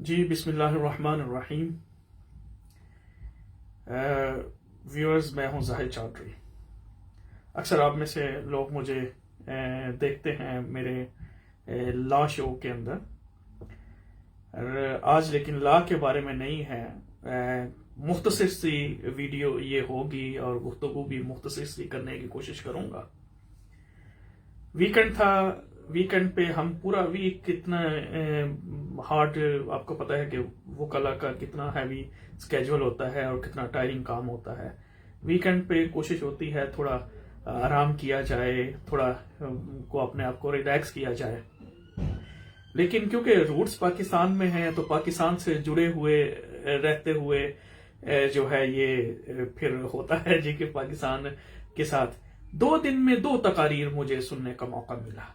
جی بسم اللہ الرحمن الرحیم۔ ویورز، میں ہوں زاہد چودھری۔ اکثر آپ میں سے لوگ مجھے دیکھتے ہیں میرے لا شو کے اندر، آج لیکن لا کے بارے میں نہیں ہے، مختصر سی ویڈیو یہ ہوگی اور گفتگو بھی مختصر سی کرنے کی کوشش کروں گا۔ ویکنڈ تھا، ویکنڈ پہ ہم پورا ویک کتنا ہارڈ، آپ کو پتا ہے کہ وکلا کا کتنا ہیوی اسکیجول ہوتا ہے اور کتنا ٹائرنگ کام ہوتا ہے۔ ویکنڈ پہ کوشش ہوتی ہے تھوڑا آرام کیا جائے، تھوڑا کو اپنے آپ کو ریلیکس کیا جائے، لیکن کیونکہ روٹس پاکستان میں ہیں تو پاکستان سے جڑے ہوئے رہتے ہوئے جو ہے یہ پھر ہوتا ہے جی کہ پاکستان کے ساتھ 2 دن میں 2 تقاریر مجھے سننے کا موقع ملا۔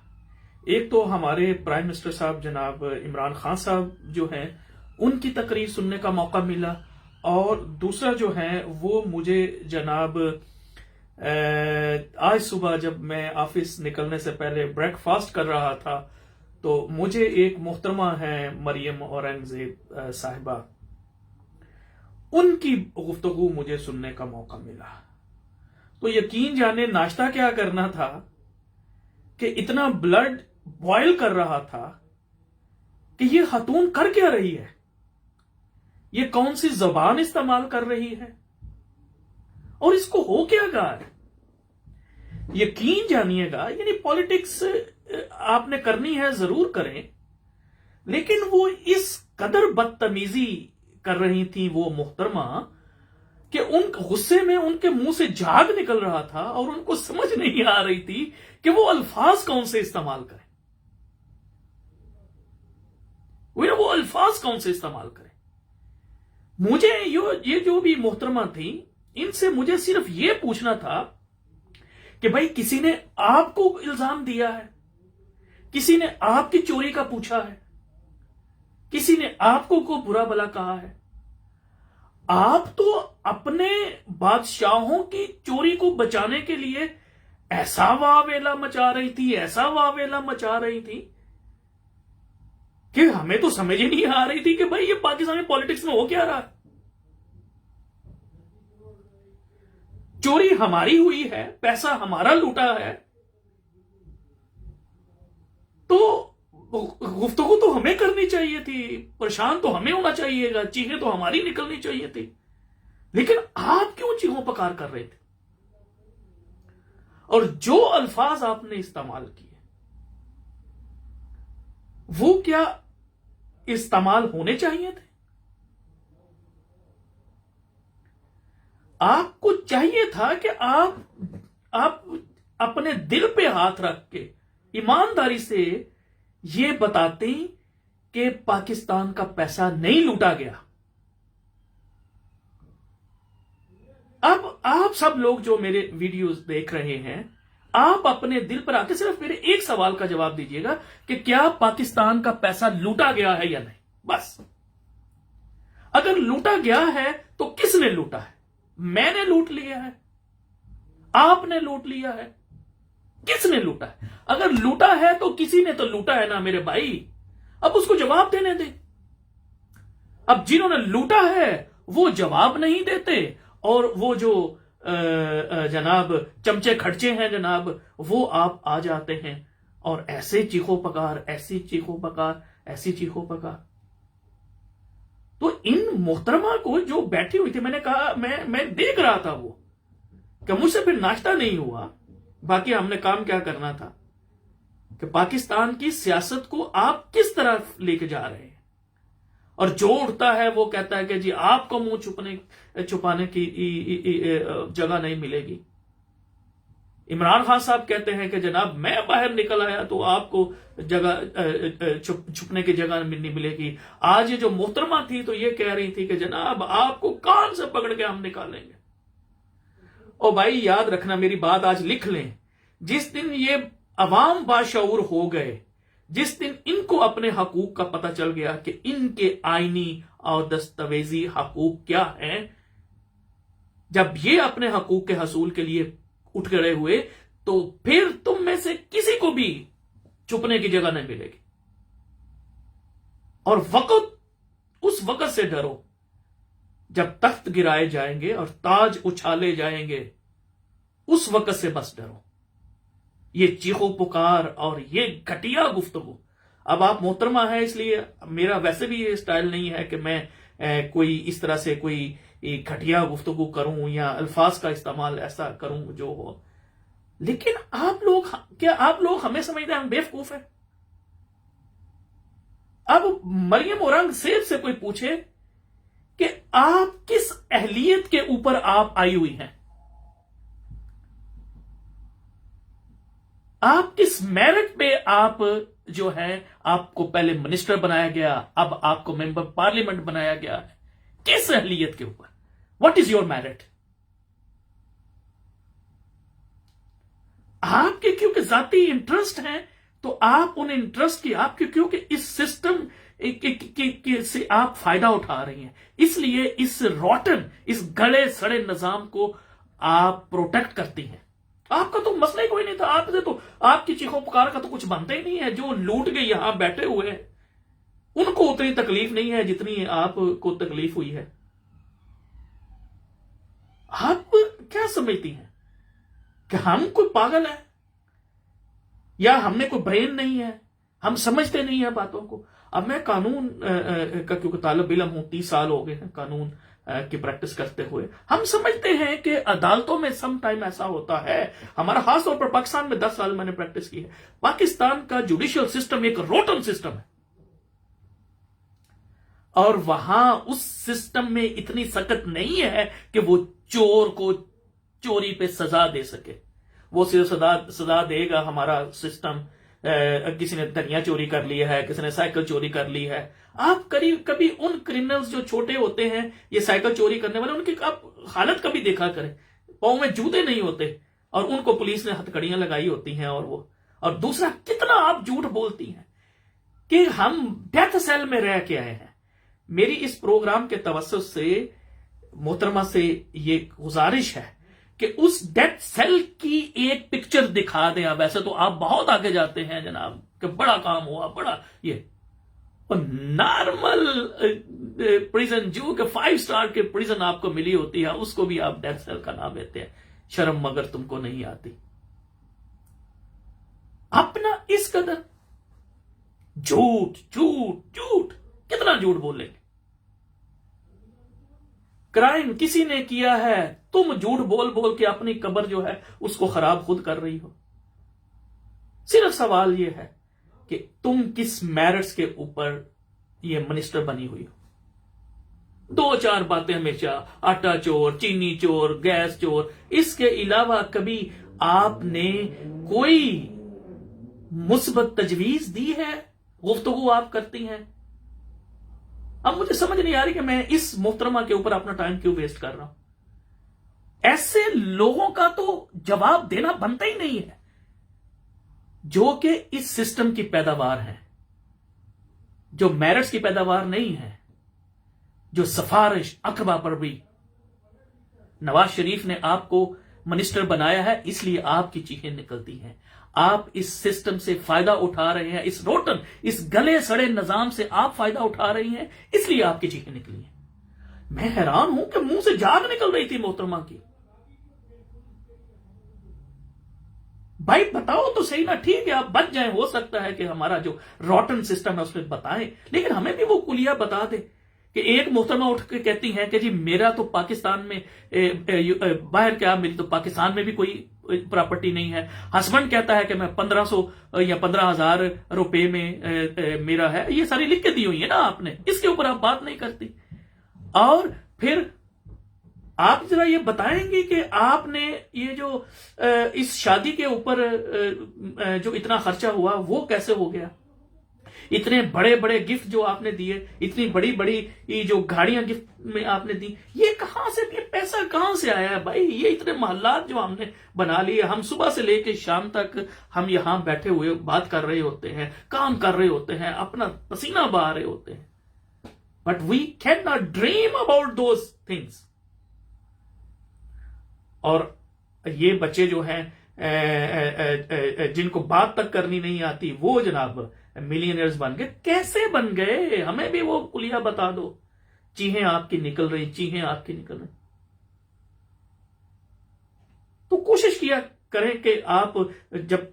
ایک تو ہمارے پرائم منسٹر صاحب جناب عمران خان صاحب جو ہیں ان کی تقریر سننے کا موقع ملا، اور دوسرا جو ہے وہ مجھے جناب آج صبح جب میں آفس نکلنے سے پہلے بریک فاسٹ کر رہا تھا تو مجھے ایک محترمہ ہے مریم اورنگزیب صاحبہ، ان کی گفتگو مجھے سننے کا موقع ملا۔ تو یقین جانے ناشتہ کیا کرنا تھا کہ اتنا بلڈ بوائل کر رہا تھا کہ یہ خاتون کر کیا رہی ہے، یہ کون سی زبان استعمال کر رہی ہے اور اس کو ہو کیا گا۔ یقین جانیے گا، یعنی پالیٹکس آپ نے کرنی ہے ضرور کریں، لیکن وہ اس قدر بدتمیزی کر رہی تھی وہ محترمہ کہ ان غصے میں ان کے منہ سے جھاگ نکل رہا تھا اور ان کو سمجھ نہیں آ رہی تھی کہ وہ الفاظ کون سے استعمال کریں، وہ الفاظ کون سے استعمال کریں۔ مجھے یہ جو بھی محترمہ تھی ان سے مجھے صرف یہ پوچھنا تھا کہ بھائی کسی نے آپ کو الزام دیا ہے، کسی نے آپ کی چوری کا پوچھا ہے، کسی نے آپ کو برا بلا کہا ہے، آپ تو اپنے بادشاہوں کی چوری کو بچانے کے لیے ایسا واویلا مچا رہی تھی، ایسا واویلا مچا رہی تھی کہ ہمیں تو سمجھ ہی نہیں آ رہی تھی کہ بھائی یہ پاکستانی پالیٹکس میں ہو کیا رہا۔ چوری ہماری ہوئی ہے، پیسہ ہمارا لوٹا ہے، تو گفتگو تو ہمیں کرنی چاہیے تھی، پریشان تو ہمیں ہونا چاہیے گا، چیخیں تو ہماری نکلنی چاہیے تھی، لیکن آپ کیوں چیخوں پکار کر رہے تھے؟ اور جو الفاظ آپ نے استعمال کیے وہ کیا استعمال ہونے چاہیے تھے؟ آپ کو چاہیے تھا کہ آپ اپنے دل پہ ہاتھ رکھ کے ایمانداری سے یہ بتاتے کہ پاکستان کا پیسہ نہیں لوٹا گیا۔ اب آپ سب لوگ جو میرے ویڈیوز دیکھ رہے ہیں، آپ اپنے دل پر آ کے صرف میرے ایک سوال کا جواب دیجیے گا کہ کیا پاکستان کا پیسہ لوٹا گیا ہے یا نہیں، بس۔ اگر لوٹا گیا ہے تو کس نے لوٹا ہے؟ میں نے لوٹ لیا ہے؟ آپ نے لوٹ لیا ہے؟ کس نے لوٹا ہے؟ اگر لوٹا ہے تو کسی نے تو لوٹا ہے نا میرے بھائی، اب اس کو جواب دینے دیں۔ اب جنہوں نے لوٹا ہے وہ جواب نہیں دیتے، اور وہ جو جناب چمچے کھڑچے ہیں جناب، وہ آپ آ جاتے ہیں اور ایسے چیخو پکار، ایسی چیخو پکار، ایسی چیخو پکار۔ تو ان محترمہ کو جو بیٹھی ہوئی تھی، میں نے کہا میں دیکھ رہا تھا وہ کہ مجھ سے پھر ناشتہ نہیں ہوا، باقی ہم نے کام کیا کرنا تھا کہ پاکستان کی سیاست کو آپ کس طرح لے کے جا رہے ہیں، اور جو اٹھتا ہے وہ کہتا ہے کہ جی آپ کو منہ چھپانے کی جگہ نہیں ملے گی۔ عمران خان صاحب کہتے ہیں کہ جناب میں باہر نکل آیا تو آپ کو جگہ چھپنے کی جگہ نہیں ملے گی۔ آج یہ جو محترمہ تھی تو یہ کہہ رہی تھی کہ جناب آپ کو کان سے پکڑ کے ہم نکالیں گے۔ اور بھائی یاد رکھنا، میری بات آج لکھ لیں، جس دن یہ عوام باشعور ہو گئے، جس دن ان کو اپنے حقوق کا پتہ چل گیا کہ ان کے آئینی اور دستاویزی حقوق کیا ہیں، جب یہ اپنے حقوق کے حصول کے لیے اٹھ کھڑے ہوئے تو پھر تم میں سے کسی کو بھی چھپنے کی جگہ نہیں ملے گی۔ اور وقت वक्त से डरो जब तख्त गिराए जाएंगे और ताज उछाले जाएंगे, उस वक्त से बस डरो। ये चीखो पुकार और ये घटिया गुफ्तगू। अब आप मोहतरमा है, इसलिए मेरा वैसे भी ये स्टाइल नहीं है कि मैं कोई इस तरह से कोई घटिया गुफ्तगू करूं या अल्फाज का इस्तेमाल ऐसा करूं जो हो, लेकिन क्या आप लोग हमें समझते हैं हम बेवकूफ हैं? अब मरियम औरंगजेब से कोई पूछे कि आप किस अहलियत के ऊपर आप आई हुई हैं, आप किस मेरिट पे आप जो है, आपको पहले मिनिस्टर बनाया गया, अब आपको मेंबर पार्लियामेंट बनाया गया है, किस अहलियत के ऊपर? What is your merit? आपके क्योंकि जाती इंटरेस्ट हैं, तो आप उन इंटरेस्ट की आपके क्योंकि इस सिस्टम से आप फायदा उठा रही हैं, इसलिए इस रॉटन, इस गले सड़े निजाम को आप प्रोटेक्ट करती हैं। आपका तो मसला ही कोई नहीं था, आपसे तो आपकी चीखों पुकार का तो कुछ बनता ही नहीं है। जो लूट के यहां बैठे हुए हैं उनको उतनी तकलीफ नहीं है जितनी आपको तकलीफ हुई है। आप क्या समझती हैं कि हम कोई पागल है या हमने कोई ब्रेन नहीं है, हम समझते नहीं है बातों को? अब मैं कानून का क्योंकि तालिब इल्म हूं, 30 साल हो गए हैं कानून की प्रैक्टिस करते हुए, हम समझते हैं कि अदालतों में सम टाइम ऐसा होता है। हमारा खास तौर पर पाकिस्तान में 10 साल मैंने प्रैक्टिस की है। पाकिस्तान का जुडिशियल सिस्टम एक रोटन सिस्टम है और वहां उस सिस्टम में इतनी सख्त नहीं है कि वो चोर को चोरी पे सजा दे सके। वो सिर्फ सजा देगा हमारा सिस्टम, किसी ने धनिया चोरी कर लिया है, किसी ने साइकिल चोरी कर ली है। आप कभी उन क्रिमिनल्स जो छोटे होते हैं, ये साइकिल चोरी करने वाले, उनकी आप हालत कभी देखा करें, पाँव में जूते नहीं होते और उनको पुलिस ने हथकड़ियां लगाई होती हैं। और दूसरा, कितना आप झूठ बोलती हैं कि हम डेथ सेल में रह के आए हैं। मेरी इस प्रोग्राम के तवज्जुह से मोहतरमा से ये गुजारिश है कि उस डेथ सेल की एक पिक्चर दिखा दें। वैसे तो आप बहुत आगे जाते हैं जनाब कि बड़ा काम हुआ, बड़ा ये नॉर्मल प्रिजन जो कि 5 स्टार के प्रिजन आपको मिली होती है, उसको भी आप डेथ सेल का नाम देते हैं। शर्म मगर तुमको नहीं आती? अपना इस कदर झूठ झूठ झूठ, कितना झूठ बोलेंगे? क्राइम किसी ने किया है, तुम झूठ बोल बोल के अपनी कब्र जो है उसको खराब खुद कर रही हो। सिर्फ सवाल यह है कि तुम किस मेरिट्स के ऊपर ये मिनिस्टर बनी हुई हो। 2-4 बातें हमेशा, आटा चोर, चीनी चोर, गैस चोर, इसके अलावा कभी आपने कोई मुस्बत तजवीज दी है? गुफ्तगू आप करती हैं। अब मुझे समझ नहीं आ रही कि मैं इस मोहतरमा के ऊपर अपना टाइम क्यों वेस्ट कर रहा हूं। ऐसे लोगों का तो जवाब देना बनता ही नहीं है जो कि इस सिस्टम की पैदावार है, जो मेरिट्स की पैदावार नहीं है, जो सिफारिश अकबा पर भी नवाज शरीफ ने आपको मिनिस्टर बनाया है, इसलिए आपकी चीखें निकलती हैं। आप इस सिस्टम से फायदा उठा रहे हैं, इस रोटन, इस गले सड़े निजाम से आप फायदा उठा रही हैं, इसलिए आपकी चीखें निकली हैं। मैं हैरान हूं कि मुंह से जाग निकल रही थी मोहतरमा की। भाई बताओ तो सही ना, ठीक है आप बच जाएं, हो सकता है कि हमारा जो रॉटन सिस्टम है उसमें बताएं, लेकिन हमें भी वो कुलिया बता दे कि एक मोहतरमा उठ के कहती हैं कि जी मेरा तो पाकिस्तान में बाहर क्या, मेरी तो पाकिस्तान में भी कोई प्रॉपर्टी नहीं है। हस्बैंड कहता है कि मैं 1500 या 15,000 रुपए में मेरा है। ये सारी लिख के दी हुई है ना आपने, इसके ऊपर आप बात नहीं करती। और फिर आप जरा ये बताएंगे कि आपने ये जो इस शादी के ऊपर जो इतना खर्चा हुआ वो कैसे हो गया? इतने बड़े बड़े गिफ्ट जो आपने दिए, इतनी बड़ी बड़ी जो गाड़ियां गिफ्ट में आपने दी, ये कहां से, ये पैसा कहां से आया है भाई? ये इतने मोहल्लात जो हमने बना लिए, हम सुबह से लेकर शाम तक हम यहां बैठे हुए बात कर रहे होते हैं, काम कर रहे होते हैं, अपना पसीना बहा रहे होते हैं, but we can not dream about those things. और ये बच्चे जो हैं जिनको बात तक करनी नहीं आती, वो जनाब मिलियनर्स बन गए। कैसे बन गए? हमें भी वो कुलिया बता दो। चीहें आपकी निकल रही, चीहें आपकी निकल रही। तो कोशिश किया करें कि आप जब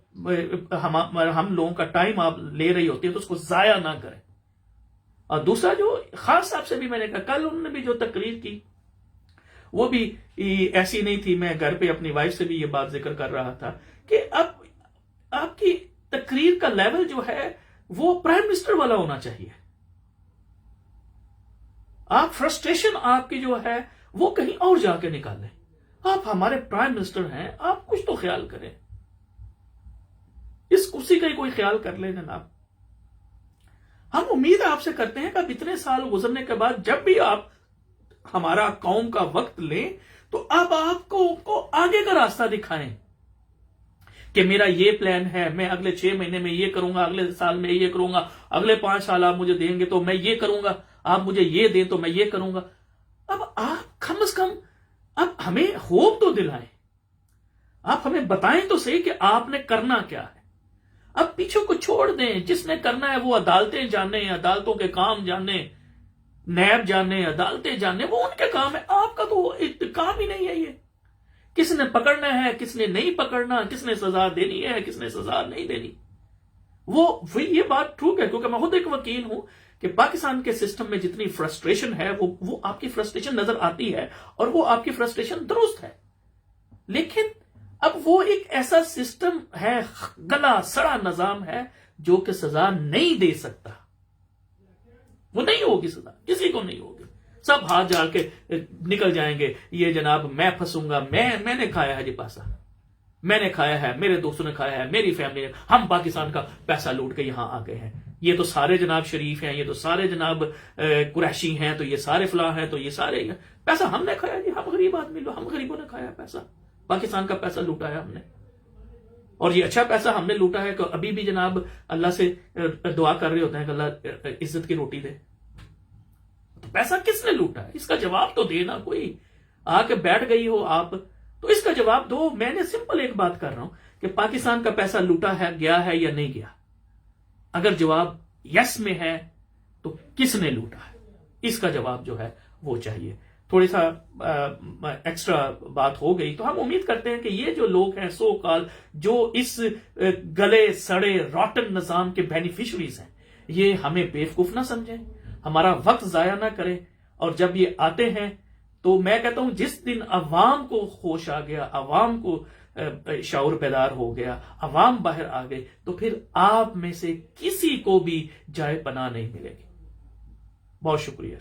हम लोगों का टाइम आप ले रही होती है तो उसको जाया ना करें। और दूसरा जो खास साहब से भी मैंने कहा, कल उन्होंने भी जो तकरीर की वो भी ऐसी नहीं थी। मैं घर पे अपनी वाइफ से भी ये बात जिक्र कर रहा था कि अब आपकी तकरीर का लेवल जो है वो प्राइम मिनिस्टर वाला होना चाहिए। आप फ्रस्ट्रेशन आपकी जो है वो कहीं और जाके निकालें। आप हमारे प्राइम मिनिस्टर हैं, आप कुछ तो ख्याल करें, इस कुर्सी का ही कोई ख्याल कर ले जनाब। हम उम्मीद आपसे करते हैं कि अब इतने साल गुजरने के बाद जब भी आप हमारा कौम का वक्त लें तो अब आपको आगे का रास्ता दिखाएं कि मेरा ये प्लान है, मैं अगले 6 महीने में ये करूंगा, अगले साल में ये करूंगा, अगले 5 साल आप मुझे देंगे तो मैं ये करूंगा, आप मुझे ये दें तो मैं ये करूंगा। अब आप कम से कम अब हमें होप तो दिलाएं, आप हमें बताएं तो सही कि आपने करना क्या है। अब पीछे को छोड़ दें, जिसने करना है वो अदालतें जाने, अदालतों के काम जाने, नैब जाने, अदालतें जाने, वो उनके काम है। आपका तो काम ही नहीं है ये। किसने पकड़ना है, किसने नहीं पकड़ना, किसने सजा देनी है, किसने सजा नहीं देनी, वो ये बात ठीक है। क्योंकि मैं खुद एक वकील हूं कि पाकिस्तान के सिस्टम में जितनी फ्रस्ट्रेशन है वो आपकी फ्रस्ट्रेशन नजर आती है और वो आपकी फ्रस्ट्रेशन दुरुस्त है। लेकिन अब वो एक ऐसा सिस्टम है, गला सड़ा निजाम है जो कि सजा नहीं दे सकता। वो नहीं होगी सजा, किसी को नहीं होगी। सब हाथ जाल के निकल जाएंगे, ये जनाब मैं फंसूंगा, मैंने खाया है जी पैसा, मैंने खाया है, मेरे दोस्तों ने खाया है, मेरी फैमिली ने, हम पाकिस्तान का पैसा लूट के यहां आ गए हैं। ये तो सारे जनाब शरीफ हैं, ये तो सारे जनाब कुरैशी हैं, तो ये सारे फलाह हैं, तो ये सारे पैसा हमने खाया जी। हम गरीब आदमी लोग, हम गरीबों ने खाया पैसा, पाकिस्तान का पैसा लूटा है हमने। और ये अच्छा पैसा हमने लूटा है कि अभी भी जनाब अल्लाह से दुआ कर रहे होते हैं कि अल्लाह इज्जत की रोटी दे। तो पैसा किसने लूटा है, इसका जवाब तो देना। कोई आके बैठ गई हो आप तो इसका जवाब दो। मैंने सिंपल एक बात कर रहा हूं कि पाकिस्तान का पैसा लूटा है, गया है या नहीं गया। अगर जवाब यस में है तो किसने लूटा है, इसका जवाब जो है वो चाहिए। थोड़ी सा एक्स्ट्रा बात हो गई तो हम उम्मीद करते हैं कि ये जो लोग हैं सो कॉल, जो इस गले सड़े रॉटन निजाम के बेनिफिशरीज हैं, ये हमें बेवकूफ ना समझें, हमारा वक्त जाया ना करें। और जब ये आते हैं तो मैं कहता हूं जिस दिन अवाम को होश आ गया, अवाम को शऊर पैदार हो गया, अवाम बाहर आ गई, तो फिर आप में से किसी को भी जाए पनाह नहीं मिलेगी। बहुत शुक्रिया।